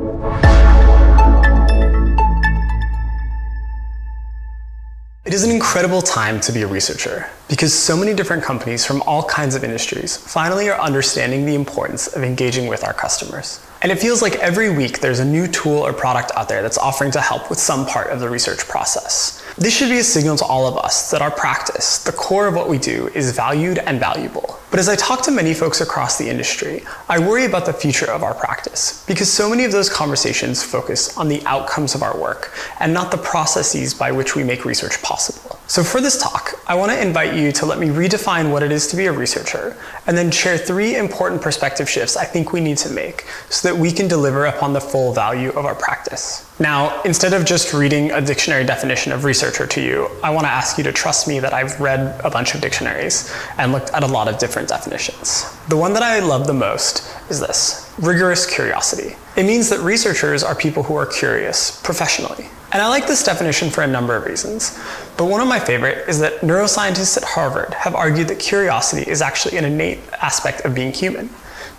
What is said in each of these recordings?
It is an incredible time to be a researcher because so many different companies from all kinds of industries finally are understanding the importance of engaging with our customers. And it feels like every week there's a new tool or product out there that's offering to help with some part of the research process. This should be a signal to all of us that our practice, the core of what we do, is valued and valuable. But as I talk to many folks across the industry, I worry about the future of our practice because so many of those conversations focus on the outcomes of our work and not the processes by which we make research possible. So for this talk, I want to invite you to let me redefine what it is to be a researcher and then share 3 important perspective shifts I think we need to make so that we can deliver upon the full value of our practice. Now, instead of just reading a dictionary definition of researcher to you, I want to ask you to trust me that I've read a bunch of dictionaries and looked at a lot of different definitions. The one that I love the most is this: rigorous curiosity. It means that researchers are people who are curious professionally. And I like this definition for a number of reasons, but one of my favorite is that neuroscientists at Harvard have argued that curiosity is actually an innate aspect of being human,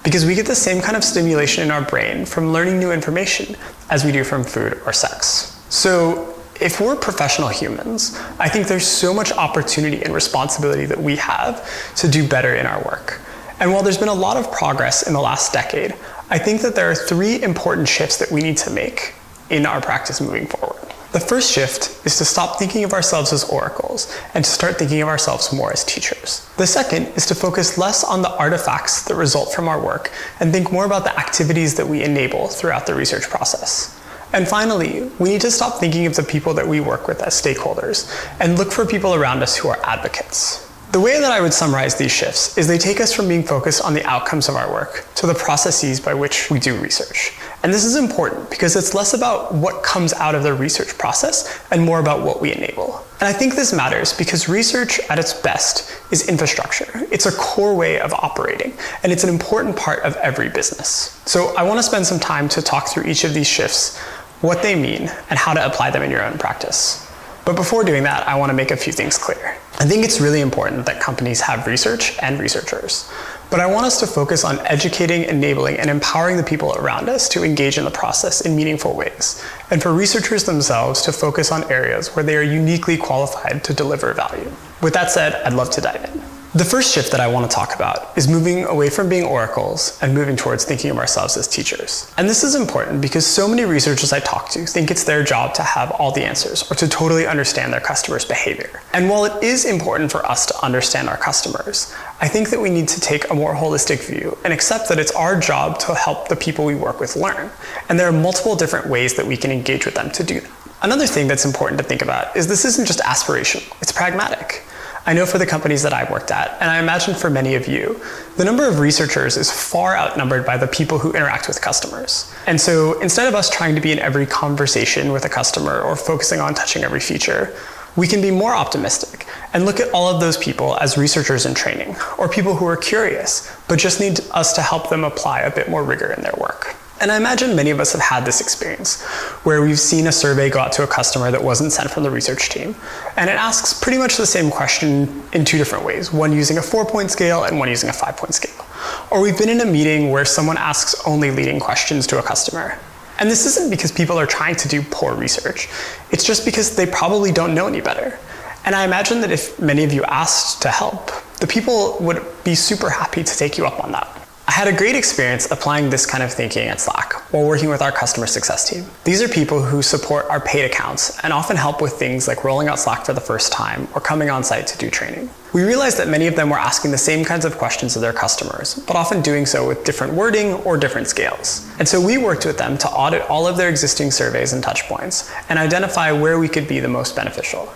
because we get the same kind of stimulation in our brain from learning new information as we do from food or sex. So if we're professional humans, I think there's so much opportunity and responsibility that we have to do better in our work. And while there's been a lot of progress in the last decade, I think that there are 3 important shifts that we need to make in our practice moving forward. The first shift is to stop thinking of ourselves as oracles and to start thinking of ourselves more as teachers. The second is to focus less on the artifacts that result from our work and think more about the activities that we enable throughout the research process. And finally, we need to stop thinking of the people that we work with as stakeholders and look for people around us who are advocates. The way that I would summarize these shifts is they take us from being focused on the outcomes of our work to the processes by which we do research. And this is important because it's less about what comes out of the research process and more about what we enable. And I think this matters because research at its best is infrastructure. It's a core way of operating, and it's an important part of every business. So I want to spend some time to talk through each of these shifts, what they mean, and how to apply them in your own practice. But before doing that, I want to make a few things clear. I think it's really important that companies have research and researchers, but I want us to focus on educating, enabling, and empowering the people around us to engage in the process in meaningful ways, and for researchers themselves to focus on areas where they are uniquely qualified to deliver value. With that said, I'd love to dive in. The first shift that I want to talk about is moving away from being oracles and moving towards thinking of ourselves as teachers. And this is important because so many researchers I talk to think it's their job to have all the answers or to totally understand their customers' behavior. And while it is important for us to understand our customers, I think that we need to take a more holistic view and accept that it's our job to help the people we work with learn. And there are multiple different ways that we can engage with them to do that. Another thing that's important to think about is this isn't just aspirational, it's pragmatic. I know for the companies that I've worked at, and I imagine for many of you, the number of researchers is far outnumbered by the people who interact with customers. And so instead of us trying to be in every conversation with a customer or focusing on touching every feature, we can be more optimistic and look at all of those people as researchers in training, or people who are curious, but just need us to help them apply a bit more rigor in their work. And I imagine many of us have had this experience where we've seen a survey go out to a customer that wasn't sent from the research team, and it asks pretty much the same question in 2 different ways, one using a 4-point scale and one using a 5-point scale. Or we've been in a meeting where someone asks only leading questions to a customer. And this isn't because people are trying to do poor research, it's just because they probably don't know any better. And I imagine that if many of you asked to help, the people would be super happy to take you up on that. I had a great experience applying this kind of thinking at Slack while working with our customer success team. These are people who support our paid accounts and often help with things like rolling out Slack for the first time or coming on site to do training. We realized that many of them were asking the same kinds of questions of their customers, but often doing so with different wording or different scales. And so we worked with them to audit all of their existing surveys and touch points and identify where we could be the most beneficial.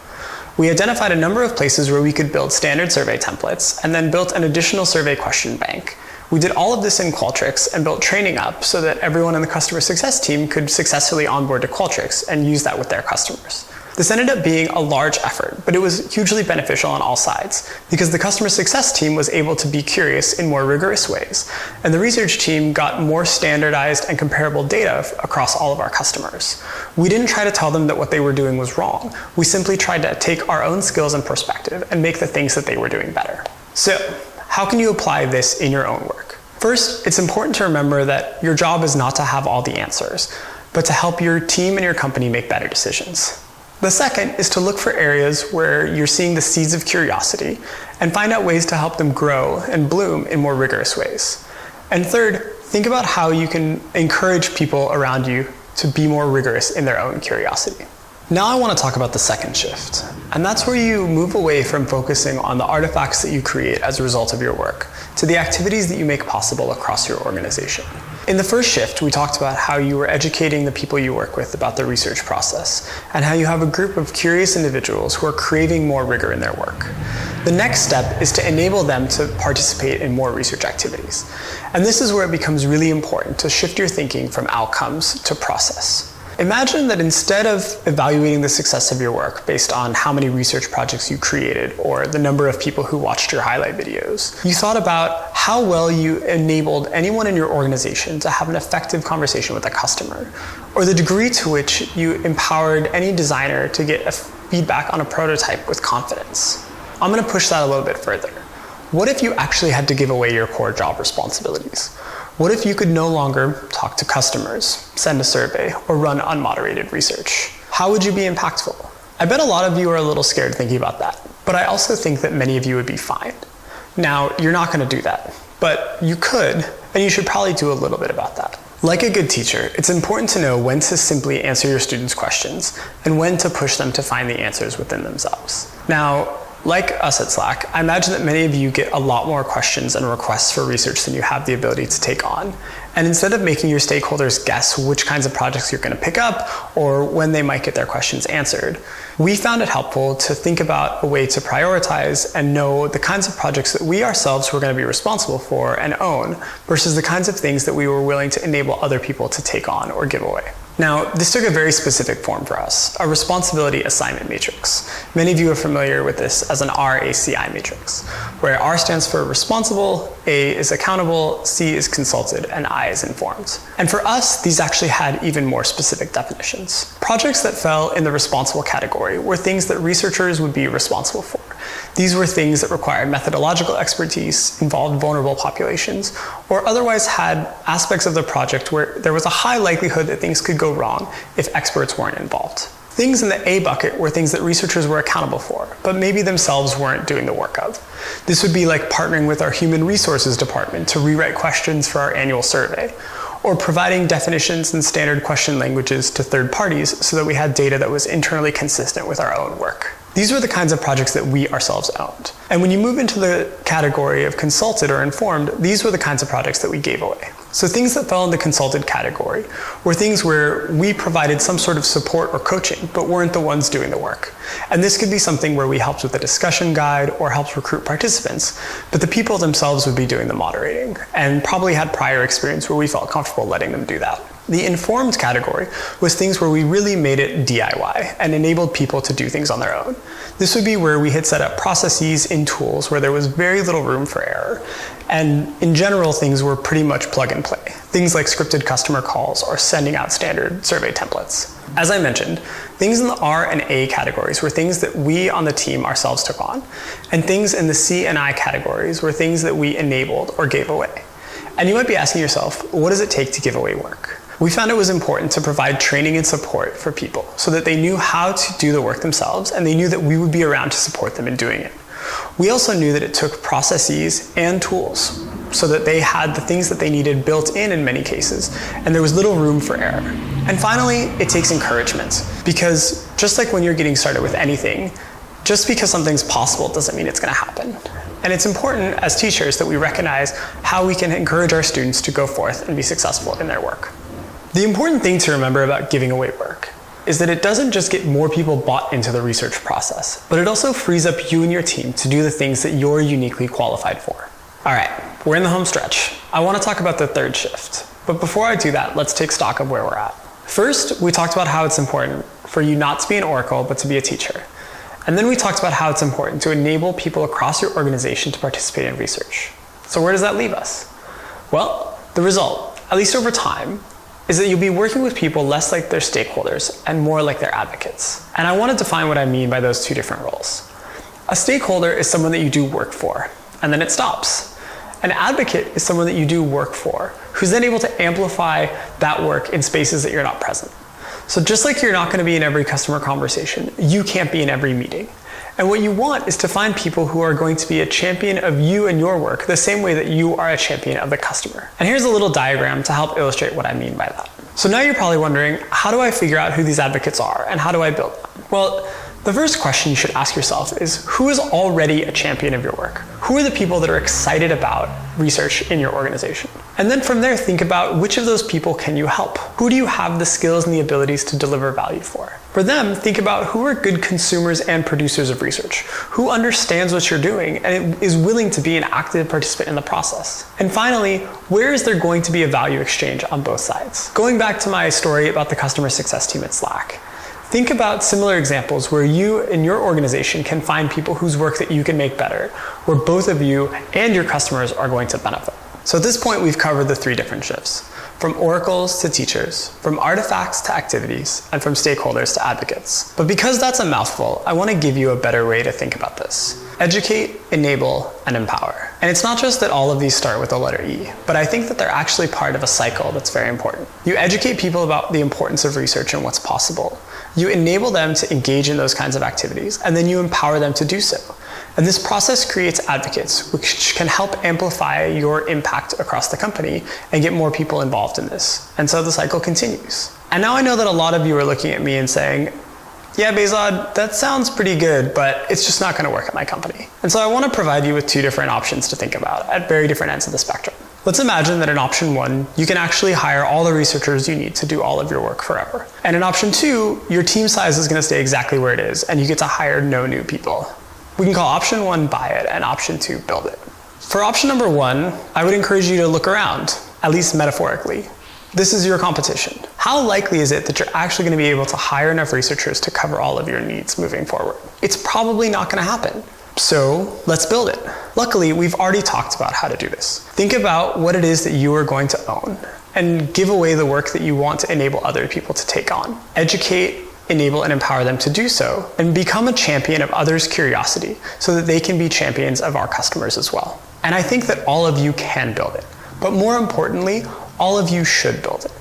We identified a number of places where we could build standard survey templates and then built an additional survey question bank. We did all of this in Qualtrics and built training up so that everyone in the customer success team could successfully onboard to Qualtrics and use that with their customers. This ended up being a large effort, but it was hugely beneficial on all sides because the customer success team was able to be curious in more rigorous ways, and the research team got more standardized and comparable data across all of our customers. We didn't try to tell them that what they were doing was wrong. We simply tried to take our own skills and perspective and make the things that they were doing better. So, how can you apply this in your own work? First, it's important to remember that your job is not to have all the answers, but to help your team and your company make better decisions. The second is to look for areas where you're seeing the seeds of curiosity and find out ways to help them grow and bloom in more rigorous ways. And third, think about how you can encourage people around you to be more rigorous in their own curiosity. Now I want to talk about the second shift, and that's where you move away from focusing on the artifacts that you create as a result of your work to the activities that you make possible across your organization. In the first shift, we talked about how you were educating the people you work with about the research process, and how you have a group of curious individuals who are craving more rigor in their work. The next step is to enable them to participate in more research activities. And this is where it becomes really important to shift your thinking from outcomes to process. Imagine that instead of evaluating the success of your work based on how many research projects you created or the number of people who watched your highlight videos, you thought about how well you enabled anyone in your organization to have an effective conversation with a customer, or the degree to which you empowered any designer to get feedback on a prototype with confidence. I'm going to push that a little bit further. What if you actually had to give away your core job responsibilities? What if you could no longer talk to customers, send a survey, or run unmoderated research? How would you be impactful? I bet a lot of you are a little scared thinking about that, but I also think that many of you would be fine. Now, you're not going to do that, but you could, and you should probably do a little bit about that. Like a good teacher, it's important to know when to simply answer your students' questions and when to push them to find the answers within themselves. Now, like us at Slack, I imagine that many of you get a lot more questions and requests for research than you have the ability to take on. And instead of making your stakeholders guess which kinds of projects you're going to pick up or when they might get their questions answered, we found it helpful to think about a way to prioritize and know the kinds of projects that we ourselves were going to be responsible for and own versus the kinds of things that we were willing to enable other people to take on or give away. Now, this took a very specific form for us, a responsibility assignment matrix. Many of you are familiar with this as an RACI matrix, where R stands for responsible, A is accountable, C is consulted, and I is informed. And for us, these actually had even more specific definitions. Projects that fell in the responsible category were things that researchers would be responsible for. These were things that required methodological expertise, involved vulnerable populations, or otherwise had aspects of the project where there was a high likelihood that things could go wrong if experts weren't involved. Things in the A bucket were things that researchers were accountable for, but maybe themselves weren't doing the work of. This would be like partnering with our human resources department to rewrite questions for our annual survey, or providing definitions and standard question languages to third parties so that we had data that was internally consistent with our own work. These were the kinds of projects that we ourselves owned. And when you move into the category of consulted or informed, these were the kinds of projects that we gave away. So things that fell in the consulted category were things where we provided some sort of support or coaching, but weren't the ones doing the work. And this could be something where we helped with a discussion guide or helped recruit participants, but the people themselves would be doing the moderating and probably had prior experience where we felt comfortable letting them do that. The informed category was things where we really made it DIY and enabled people to do things on their own. This would be where we had set up processes in tools where there was very little room for error. And in general, things were pretty much plug and play. Things like scripted customer calls or sending out standard survey templates. As I mentioned, things in the R and A categories were things that we on the team ourselves took on. And things in the C and I categories were things that we enabled or gave away. And you might be asking yourself, what does it take to give away work? We found it was important to provide training and support for people so that they knew how to do the work themselves and they knew that we would be around to support them in doing it. We also knew that it took processes and tools so that they had the things that they needed built in many cases, and there was little room for error. And finally, it takes encouragement, because just like when you're getting started with anything, just because something's possible doesn't mean it's going to happen. And it's important as teachers that we recognize how we can encourage our students to go forth and be successful in their work. The important thing to remember about giving away work is that it doesn't just get more people bought into the research process, but it also frees up you and your team to do the things that you're uniquely qualified for. All right, we're in the home stretch. I want to talk about the third shift. But before I do that, let's take stock of where we're at. First, we talked about how it's important for you not to be an oracle, but to be a teacher. And then we talked about how it's important to enable people across your organization to participate in research. So where does that leave us? Well, the result, at least over time, is that you'll be working with people less like their stakeholders and more like their advocates. And I want to define what I mean by those two different roles. A stakeholder is someone that you do work for, and then it stops. An advocate is someone that you do work for, who's then able to amplify that work in spaces that you're not present. So just like you're not going to be in every customer conversation, you can't be in every meeting. And what you want is to find people who are going to be a champion of you and your work the same way that you are a champion of the customer. And here's a little diagram to help illustrate what I mean by that. So now you're probably wondering, how do I figure out who these advocates are and how do I build them? Well, the first question you should ask yourself is, who is already a champion of your work? Who are the people that are excited about research in your organization? And then from there, think about which of those people can you help? Who do you have the skills and the abilities to deliver value for? For them, think about who are good consumers and producers of research, who understands what you're doing and is willing to be an active participant in the process. And finally, where is there going to be a value exchange on both sides? Going back to my story about the customer success team at Slack, think about similar examples where you and your organization can find people whose work that you can make better, where both of you and your customers are going to benefit. So at this point, we've covered the 3 different shifts, from oracles to teachers, from artifacts to activities, and from stakeholders to advocates. But because that's a mouthful, I want to give you a better way to think about this. Educate, enable, and empower. And it's not just that all of these start with the letter E, but I think that they're actually part of a cycle that's very important. You educate people about the importance of research and what's possible. You enable them to engage in those kinds of activities, and then you empower them to do so. And this process creates advocates, which can help amplify your impact across the company and get more people involved in this. And so the cycle continues. And now I know that a lot of you are looking at me and saying, yeah, Behzod, that sounds pretty good, but it's just not going to work at my company. And so I want to provide you with 2 different options to think about at very different ends of the spectrum. Let's imagine that in option 1, you can actually hire all the researchers you need to do all of your work forever. And in option 2, your team size is going to stay exactly where it is, and you get to hire no new people. We can call option 1 buy it and option 2 build it. For option number 1, I would encourage you to look around, at least metaphorically. This is your competition. How likely is it that you're actually going to be able to hire enough researchers to cover all of your needs moving forward? It's probably not going to happen. So let's build it. Luckily, we've already talked about how to do this. Think about what it is that you are going to own and give away the work that you want to enable other people to take on. Educate, enable, and empower them to do so, and become a champion of others' curiosity so that they can be champions of our customers as well. And I think that all of you can build it. But more importantly, all of you should build it.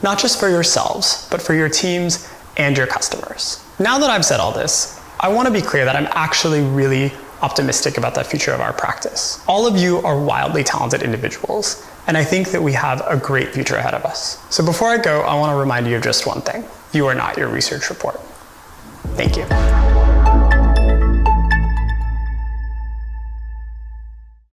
Not just for yourselves, but for your teams and your customers. Now that I've said all this, I want to be clear that I'm actually really optimistic about the future of our practice. All of you are wildly talented individuals, and I think that we have a great future ahead of us. So before I go, I want to remind you of just one thing. You are not your research report. Thank you.